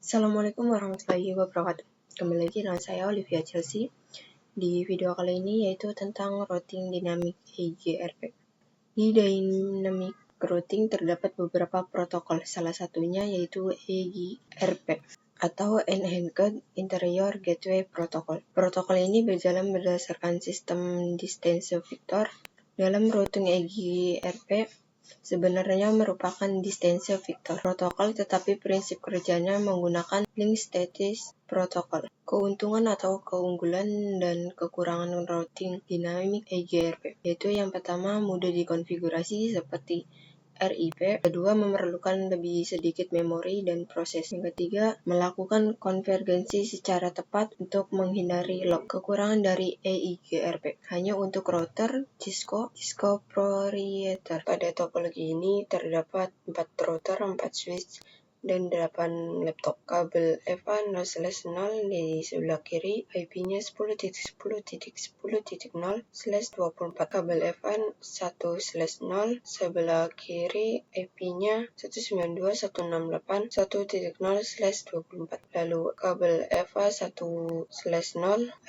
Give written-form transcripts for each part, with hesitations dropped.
Assalamualaikum warahmatullahi wabarakatuh. Kembali lagi dengan saya Olivia Chelsea. Di video kali ini yaitu tentang routing dinamik EGRP. Di dynamic routing terdapat beberapa protokol, salah satunya yaitu EGRP atau Enhanced Interior Gateway Protocol. Protokol ini berjalan berdasarkan sistem distance vector. Dalam routing EGRP sebenarnya merupakan distance vector protokol, tetapi prinsip kerjanya menggunakan link status protokol. Keuntungan atau keunggulan dan kekurangan routing dinamik EGRP yaitu yang pertama, mudah dikonfigurasi seperti RIP. Kedua, memerlukan lebih sedikit memori dan proses. Yang ketiga, melakukan konvergensi secara tepat untuk menghindari lock. Kekurangan dari EIGRP hanya untuk router Cisco proprietor. Pada topologi ini terdapat 4 router, 4 switch, dan 8 laptop. Kabel FA 0/0 di sebelah kiri, IP-nya 10.10.10.0/24. Kabel FA 1/0 sebelah kiri, IP-nya 192.168.1.0/24. Lalu kabel FA 1/0,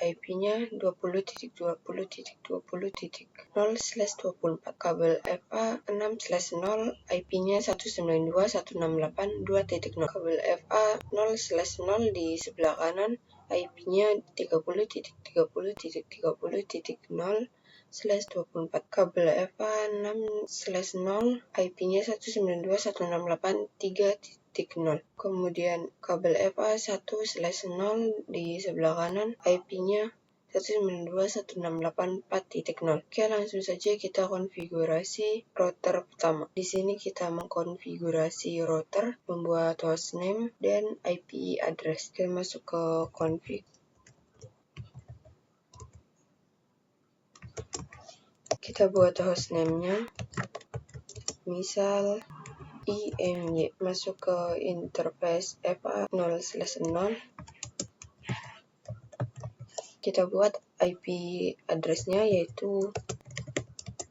IP-nya 20.20.20.0/24. Kabel FA 6/0, IP-nya 192.168.2.0. Kabel FA 0/0 di sebelah kanan, IP-nya 30.30.30.0/24. Kabel FA 6/0, IP-nya 192.168.3.0. Kemudian kabel FA 1/0 di sebelah kanan, IP-nya 192.168.4.0. Oke, langsung saja kita konfigurasi router pertama. Di sini kita mengkonfigurasi router, membuat hostname dan IP address. Kita masuk ke config. Kita buat hostname-nya, misal IMY. Masuk ke interface FA 0/0. Kita buat IP address-nya yaitu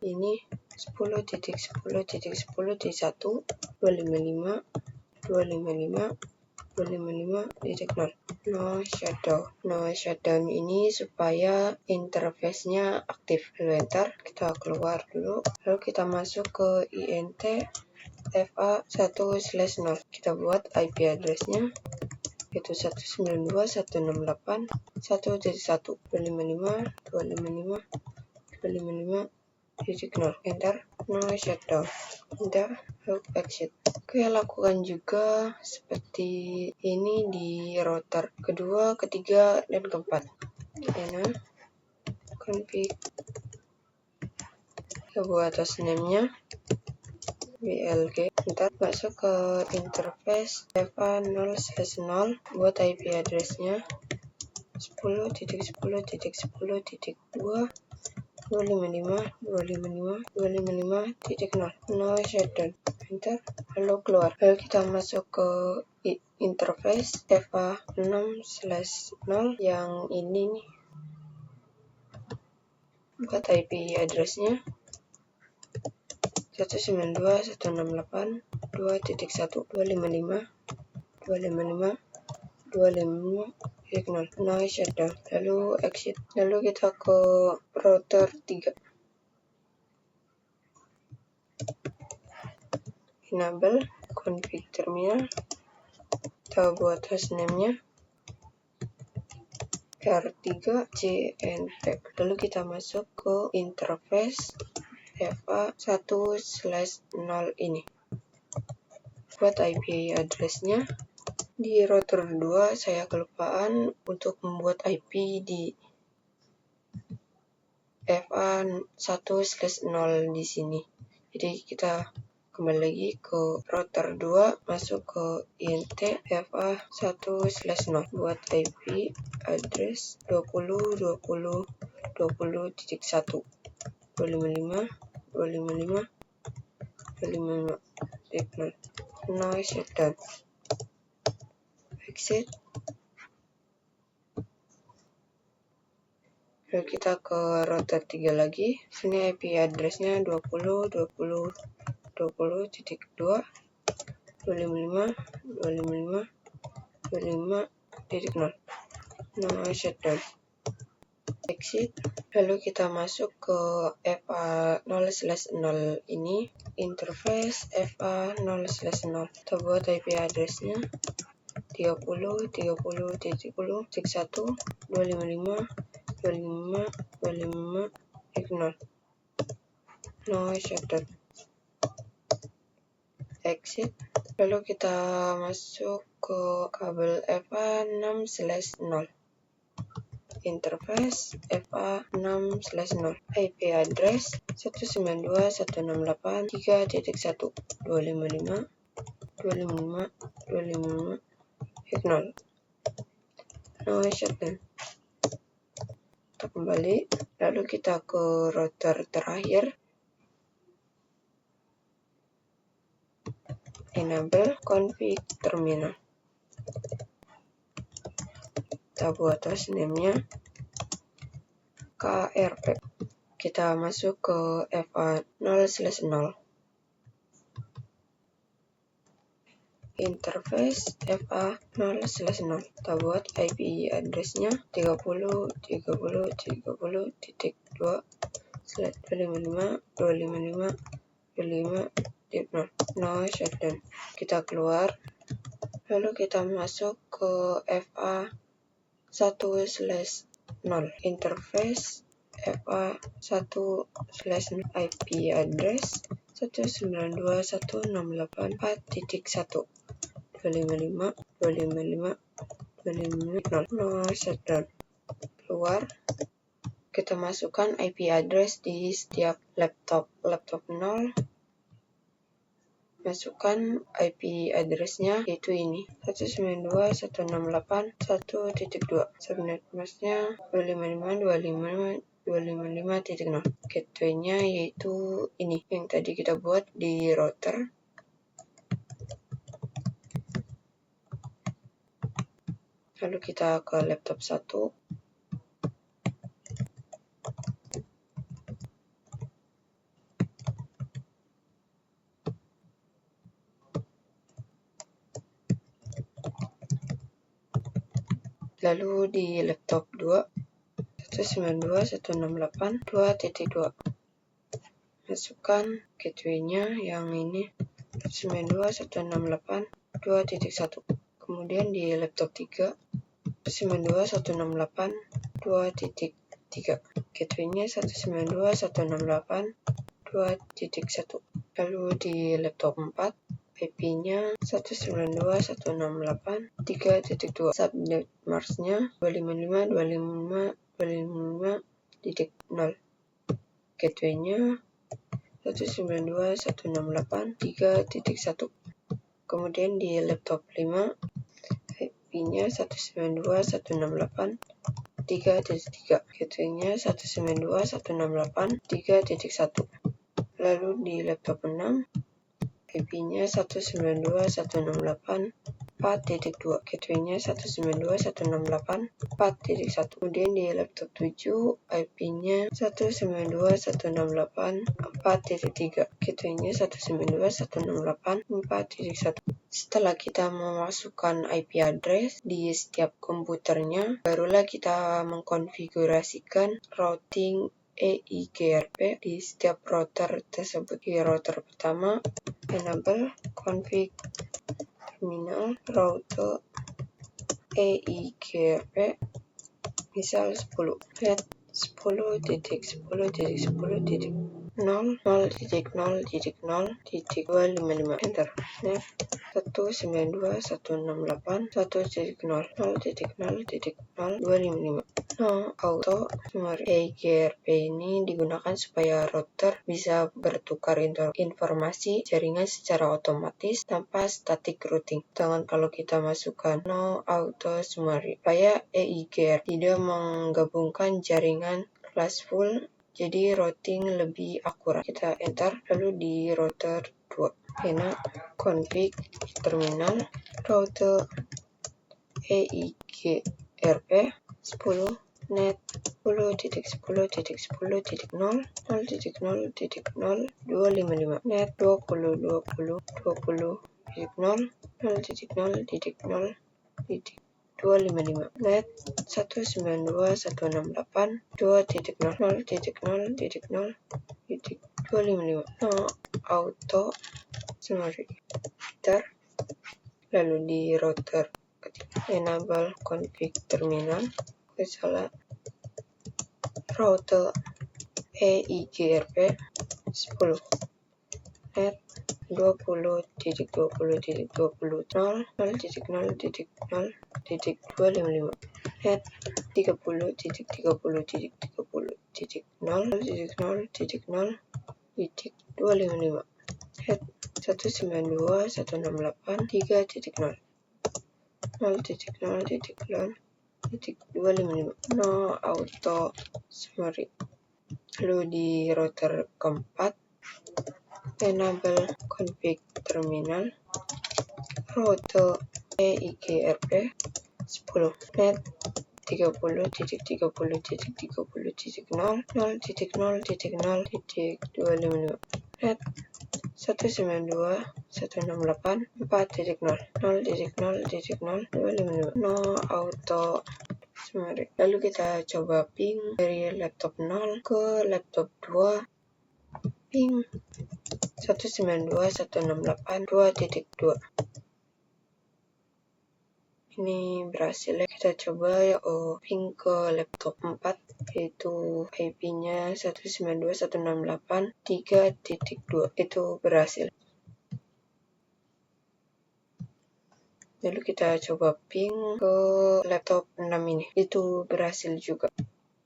ini 10.10.1.255.255.255.0. No shutdown ini supaya interface-nya aktif. Lalu enter, kita keluar dulu. Lalu kita masuk ke INT FA 1/0. Kita buat IP address-nya yaitu 192.168.1.1.255.255.255.0. Enter, no shutdown. Enter, lalu exit. Oke, lakukan juga seperti ini di router kedua, ketiga, dan keempat. Ini config. Kita buat hostname-nya BLG. Ntar masuk ke interface FA 0/0, buat IP address-nya 10.10.10.255.255.255.0. No shutdown. Enter, lalu keluar. Lalu kita masuk ke interface FA 6/0 yang ini nih. Buat IP address-nya 192.168.2.1.255.255.255.0. No shutdown. Lalu exit. Lalu kita ke router 3. Enable config terminal. Kita buat hostname-nya R3CNP. Lalu kita masuk ke interface FA 1/0 ini. Buat IP address-nya. Di router 2 saya kelupaan untuk membuat IP di FA 1/0 di sini. Jadi kita kembali lagi ke router 2, masuk ke INT FA 1/0, buat IP address 20.20.20.1 255.255.255.0. No shutdown. Exit. Lalu kita ke router 3 lagi. Sini IP address-nya 20.20.20.2 255.255.255.0. 25.0. No shutdown. Exit. Lalu kita masuk ke FA0/0 ini, interface FA0/0. Kita buat IP address-nya 30.30.1.255.25.25.0. No shutdown. Exit. Lalu kita masuk ke kabel FA6/0. Interface FA6/0. IP address 192.168.3.1 255.255.255.0. No shutdown. Kita kembali, lalu kita ke router terakhir, enable config terminal. Kita buat hostname-nya KRP. Kita masuk ke FA0/0. Interface FA0/0. Kita buat IP address-nya 30.30.255.255.255.0. No shutdown. Kita keluar, lalu kita masuk ke FA1/0. Interface FA1/0. IP address 192.168.4.1 255.255.255.0. No shutdown. Keluar, kita masukkan IP address di setiap laptop 0. Masukkan IP address-nya, yaitu ini 192.168.1.2. Subnet mask-nya 255.255.255.0. Gateway-nya yaitu ini yang tadi kita buat di router. Lalu kita ke laptop 1. Lalu di laptop 2 192.168.2.2. Masukkan gateway-nya yang ini 192.168.2.1. Kemudian di laptop 3 192.168.2.3. Gateway-nya 192.168.2.1. Lalu di laptop 4 IP-nya 192.168.3.2. Subnet mask-nya 255.255.255.0. Gateway-nya 192.168.3.1. Kemudian di laptop 5 IP-nya 192.168.3.3. Gateway-nya 192.168.3.1. Lalu di laptop 6 IP-nya 192.168.4.2. Gateway-nya 192.168.4.1. Kemudian di laptop 7 IP-nya 192.168.4.3. Gateway-nya 192.168.4.1. Setelah kita memasukkan IP address di setiap komputernya, barulah kita mengkonfigurasikan routing EIGRP di setiap router tersebut. Di router pertama, enable config terminal router EIGRP, misal 10. Net 10.10.0.0.0.255. Enter. Net 192.168.1.0.0.0.255. No auto summary. EIGRP ini digunakan supaya router bisa bertukar informasi jaringan secara otomatis tanpa static routing. Sedangkan kalau kita masukkan no auto summary, supaya EIGRP tidak menggabungkan jaringan classful, jadi routing lebih akurat. Kita enter, lalu di router 2 enak config terminal router EIGRP 10 net 10.10.10.0.0.0.255 net 20.20.20.0.0.0.0 0.255 net 192.168.0.0.0.255 no auto summary enter, lalu di router ketik enable config terminal, misalnya router EIGRP 10 net 20.20.20.0.0.0.255 net 30.30.30.0.0.0.255 net 192.168.3.0 0.0.0.255 no auto summary, lalu di router keempat enable config terminal, router EIGRP 10 net 30.30.30.0.0.0.255 net 192.168.4.0 0.0.0.255 no auto summary, lalu kita coba ping dari laptop 0 ke laptop 2, ping 192.168.2.2. Ini berhasil ya. Kita coba ping ke laptop 4, yaitu IP-nya 192.168.3.2. Itu berhasil. Lalu kita coba ping ke laptop 6 ini. Itu berhasil juga.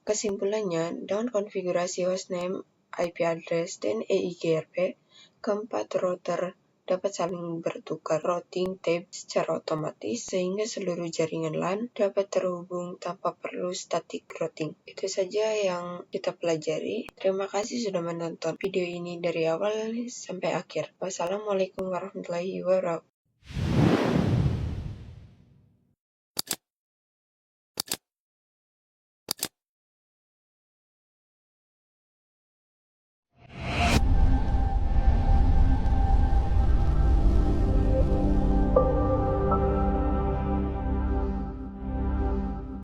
Kesimpulannya, dengan konfigurasi hostname, IP address, dan EIGRP, keempat router dapat saling bertukar routing tape secara otomatis sehingga seluruh jaringan LAN dapat terhubung tanpa perlu static routing. Itu saja yang kita pelajari. Terima kasih sudah menonton video ini dari awal sampai akhir. Wassalamualaikum warahmatullahi wabarakatuh.